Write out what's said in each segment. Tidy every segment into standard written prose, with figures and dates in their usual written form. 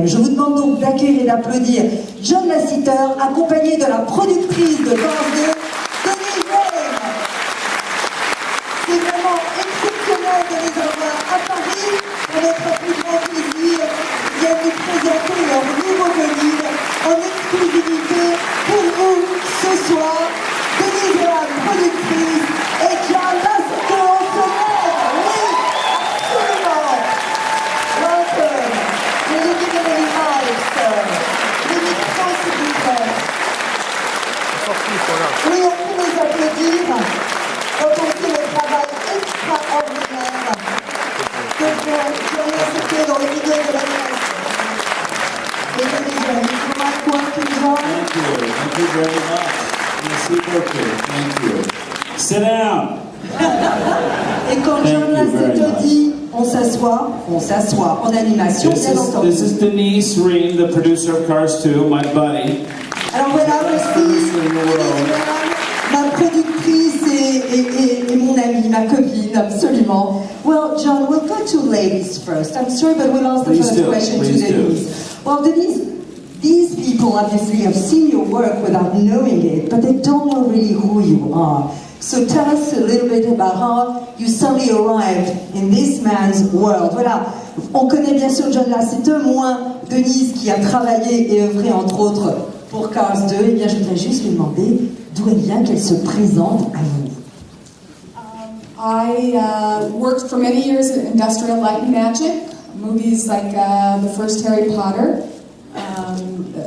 Je vous demande donc d'accueillir et d'applaudir John Lasseter, accompagné de la productrice de Cars 2, Denise Wayne. C'est vraiment exceptionnel de les avoir à Paris pour notre plus grand plaisir. Ils viennent nous présenter leur nouveau bolide en exclusivité pour vous ce soir. Denise Wayne, productrice, et John Lasseter en sonore. Oui, absolument. Welcome. Will you give them any mics, sir? Les micros, s'il vous plaît. Oui, on peut les applaudir quand on fait le travail extraordinaire que John Lasseter dans le milieu de l'animation. Thank you very much. Merci beaucoup. Thank you. Sit down. Et quand John Lasseter dit on s'assoit en animation, bien entendu. This is Denise Ream, the producer of Cars 2, my buddy. Alors voilà, voici ma productrice et mon amie, ma copine, absolument. Well, John, we'll go to ladies first. I'm sorry, but we'll ask the first question to Denise. Well, Denise, these people obviously have seen your work without knowing it, but they don't know really who you are. So tell us a little bit about how you suddenly arrived in this man's world. Voilà, on connaît bien sûr John Lasseter, moins Denise qui a travaillé et œuvré entre autres pour Cars 2. Eh bien, je voudrais juste lui demander d'où elle vient, qu'elle se présente à vous. I worked for many years at Industrial Light and Magic, movies like the first Harry Potter,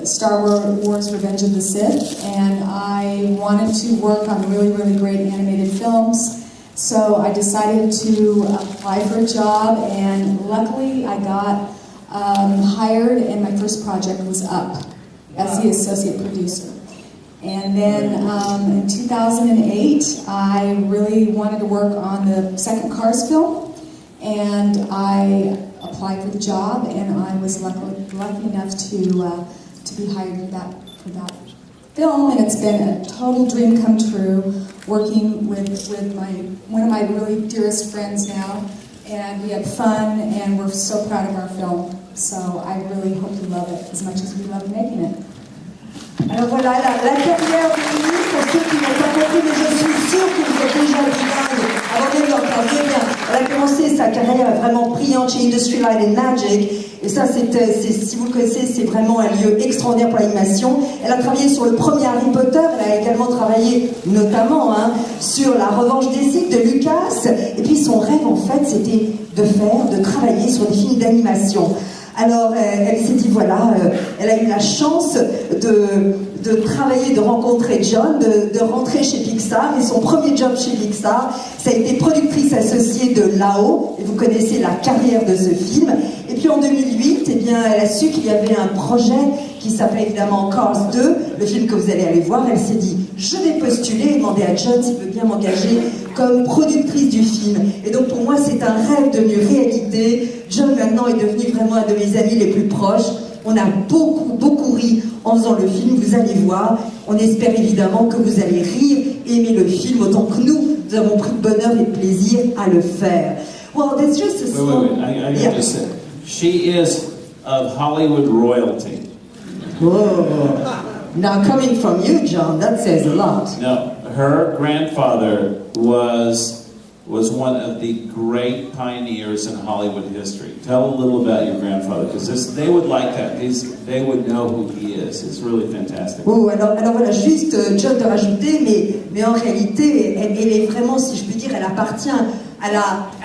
Star Wars Revenge of the Sith, and I wanted to work on really, really great animated films, so I decided to apply for a job, and luckily I got hired, and my first project was Up as the associate producer. And then in 2008, I really wanted to work on the second Cars film, and I applied for the job, and I was lucky enough to be hired for that film, and it's been a total dream come true, working with one of my really dearest friends now, and we had fun, and we're so proud of our film, so I really hope you love it as much as we love making it. Alors voilà, la carrière de Denise, pour ceux qui n'ont pas compris, mais je suis sûre que vous êtes déjà bilingue avant même d'entendre bien. Elle a commencé sa carrière vraiment brillante chez Industrial Light and Magic, et ça, si vous le connaissez, c'est vraiment un lieu extraordinaire pour l'animation. Elle a travaillé sur le premier Harry Potter, elle a également travaillé notamment sur La Revanche des Sith de Lucas, et puis son rêve en fait, c'était de travailler sur des films d'animation. Alors, elle s'est dit, voilà, elle a eu la chance de travailler, de rencontrer John, de rentrer chez Pixar, et son premier job chez Pixar, ça a été productrice associée de Lao, et vous connaissez la carrière de ce film. Et puis en 2008, eh bien, elle a su qu'il y avait un projet qui s'appelait évidemment Cars 2, le film que vous allez aller voir. Elle s'est dit, je vais postuler et demander à John s'il veut bien m'engager comme productrice du film. Et donc pour moi, c'est un rêve devenu réalité. John maintenant est devenu vraiment un de mes amis les plus proches. On a beaucoup ri en faisant le film, vous allez voir. On espère évidemment que vous allez rire et aimer le film autant que nous avons pris bonheur et plaisir à le faire. Well, there's just a small... Wait, I got to say, she is of Hollywood royalty. Whoa. Now coming from you, John, that says a lot. No, her grandfather was one of the great pioneers in Hollywood history. Tell a little about your grandfather, because they would like that. They would know who he is. It's really fantastic. Oh, alors voilà, juste John de rajouter, mais en réalité, elle est vraiment, si je puis dire, elle appartient à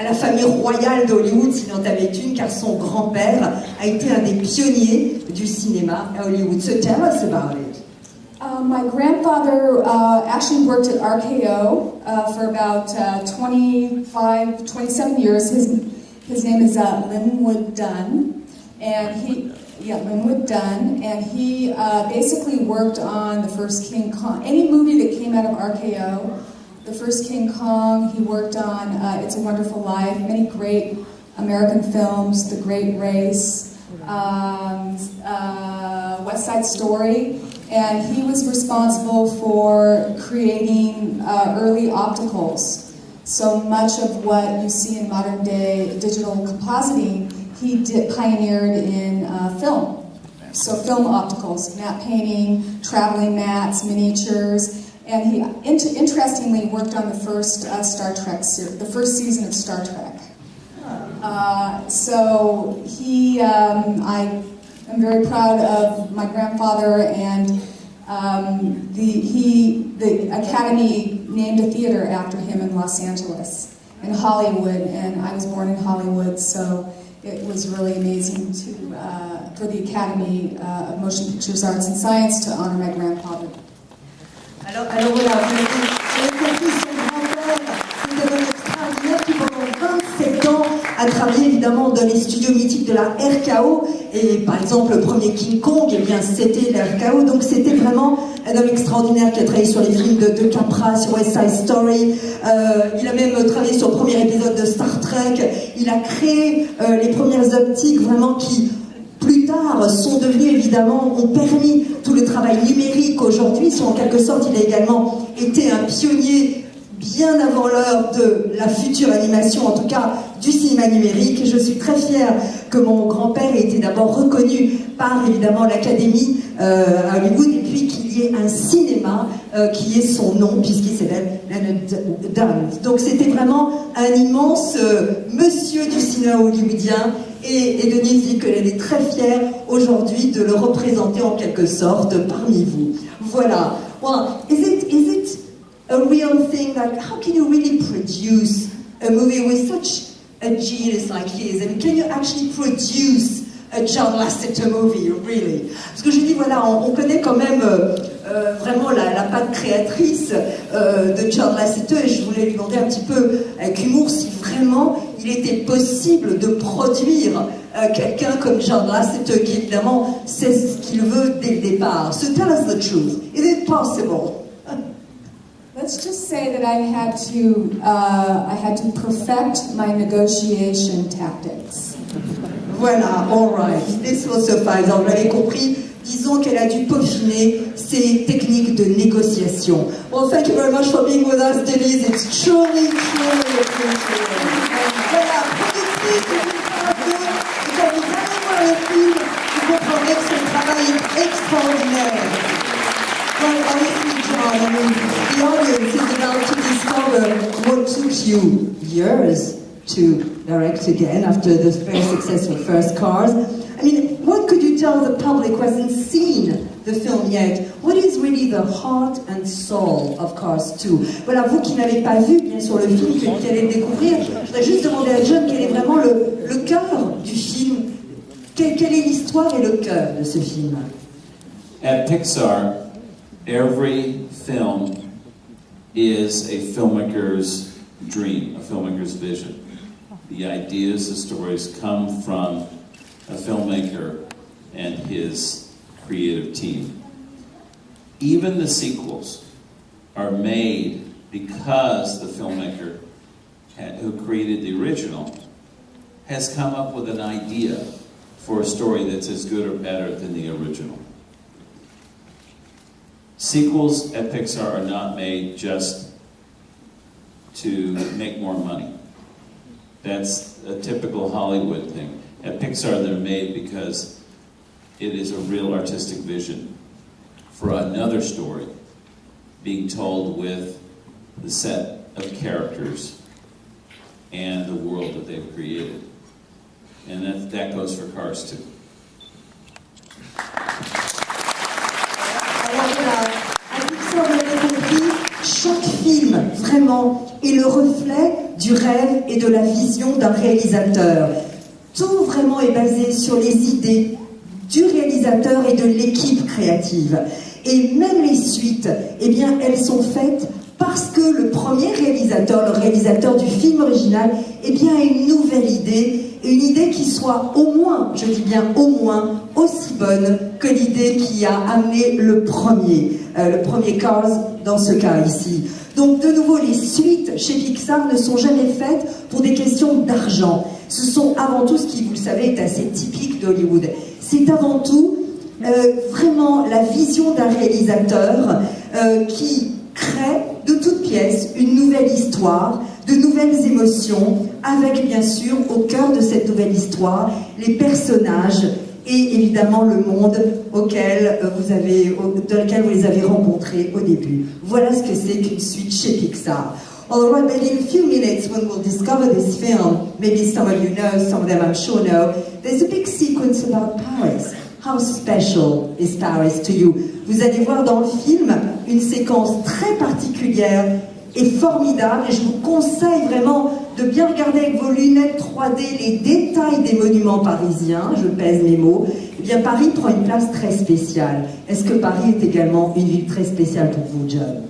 la famille royale d'Hollywood, s'il en avait une, car son grand-père a été un des pionniers du cinéma à Hollywood. So tell us about it. My grandfather actually worked at RKO for about 27 years. His name is Linwood Dunn, and Linwood Dunn, and he basically worked on the first King Kong. Any movie that came out of RKO, the first King Kong, he worked on It's a Wonderful Life, many great American films, The Great Race, West Side Story. And he was responsible for creating early opticals. So much of what you see in modern day digital compositing, he pioneered in film. So film opticals, matte painting, traveling mats, miniatures, and he interestingly worked on the first Star Trek series, the first season of Star Trek. So he, I am very proud of my grandfather, and the Academy named a theater after him in Los Angeles, in Hollywood, and I was born in Hollywood, so it was really amazing for the Academy of Motion Pictures Arts and Science to honor my grandfather. Alors voilà, vous avez compris, son grand-père, c'est un homme extraordinaire qui pendant 27 ans a travaillé évidemment dans les studios mythiques de la RKO, et par exemple le premier King Kong, eh bien c'était la RKO, donc c'était vraiment un homme extraordinaire qui a travaillé sur les films de Capra, sur West Side Story, il a même travaillé sur le premier épisode de Star Trek, il a créé les premières optiques vraiment qui plus tard sont devenus évidemment, ont permis tout le travail numérique aujourd'hui. En quelque sorte, il a également été un pionnier bien avant l'heure de la future animation, en tout cas du cinéma numérique. Et je suis très fière que mon grand-père ait été d'abord reconnu par évidemment l'Académie à Hollywood, et puis qu'il y ait un cinéma qui ait son nom, puisqu'il s'appelle Leonard Dunn. Donc c'était vraiment un immense monsieur du cinéma hollywoodien. Et Denise dit qu'elle est très fière aujourd'hui de le représenter en quelque sorte parmi vous. Voilà. Well, is it a real thing that how can you really produce a movie with such a genius like his? And can you actually produce a John Lasseter movie, really? Parce que je dis, voilà, on connaît quand même vraiment la patte créatrice de John Lasseter, et je voulais lui demander un petit peu avec humour si vraiment il était possible de produire quelqu'un comme John Lasseter, qui évidemment sait ce qu'il veut dès le départ. So tell us the truth. Is it possible? Let's just say that I had to perfect my negotiation tactics. Voilà, all right. This will suffice. Vous l'avez compris. Disons qu'elle a dû peaufiner ses techniques de négociation. Well, thank you very much for being with us, Denise. It's truly, truly appreciated. Voilà, productrice de film, et quand vous allez voir le film, vous comprendrez que c'est un travail extraordinaire. Well, honestly, John, I mean, the audience is about to discover what took you years to direct again after the very successful first Cars. I mean, what could you tell the public who hasn't seen the film yet? What is really the heart and soul of Cars 2? Voilà, vous qui n'avez pas vu, bien sûr, le film, qui allez le découvrir, je voudrais juste demander à John quel est vraiment le cœur du film. Quelle est l'histoire et le cœur de ce film? At Pixar, every film is a filmmaker's dream, a filmmaker's vision. The ideas, the stories come from a filmmaker and his creative team. Even the sequels are made because the filmmaker who created the original has come up with an idea for a story that's as good or better than the original. Sequels at Pixar are not made just to make more money. That's a typical Hollywood thing. At Pixar, they're made because it is a real artistic vision for another story being told with the set of characters and the world that they've created. And that goes for Cars 2. Alors voilà, à Pixar, vous l'avez compris, chaque film, vraiment, est le reflet du rêve et de la vision d'un réalisateur. Tout vraiment est basé sur les idées du réalisateur et de l'équipe créative. Et même les suites, eh bien, elles sont faites parce que le premier réalisateur, le réalisateur du film original, eh bien, a une nouvelle idée, et une idée qui soit au moins, je dis bien au moins, aussi bonne que l'idée qui a amené le premier Cars dans ce cas ici. Donc de nouveau, les suites chez Pixar ne sont jamais faites pour des questions d'argent. Ce sont avant tout, ce qui, vous le savez, est assez typique d'Hollywood. C'est avant tout vraiment la vision d'un réalisateur qui crée de toutes pièces une nouvelle histoire, de nouvelles émotions, avec bien sûr au cœur de cette nouvelle histoire les personnages et évidemment le monde dans lequel vous les avez rencontrés au début. Voilà ce que c'est qu'une suite chez Pixar. Alright, but in a few minutes when we'll discover this film, maybe some of you know, some of them I'm sure know, there's a big sequence about Paris. How special is Paris to you? Vous allez voir dans le film une séquence très particulière et formidable, et je vous conseille vraiment de bien regarder avec vos lunettes 3D les détails des monuments parisiens, je pèse mes mots. Eh bien, Paris prend une place très spéciale. Est-ce que Paris est également une ville très spéciale pour vous, John?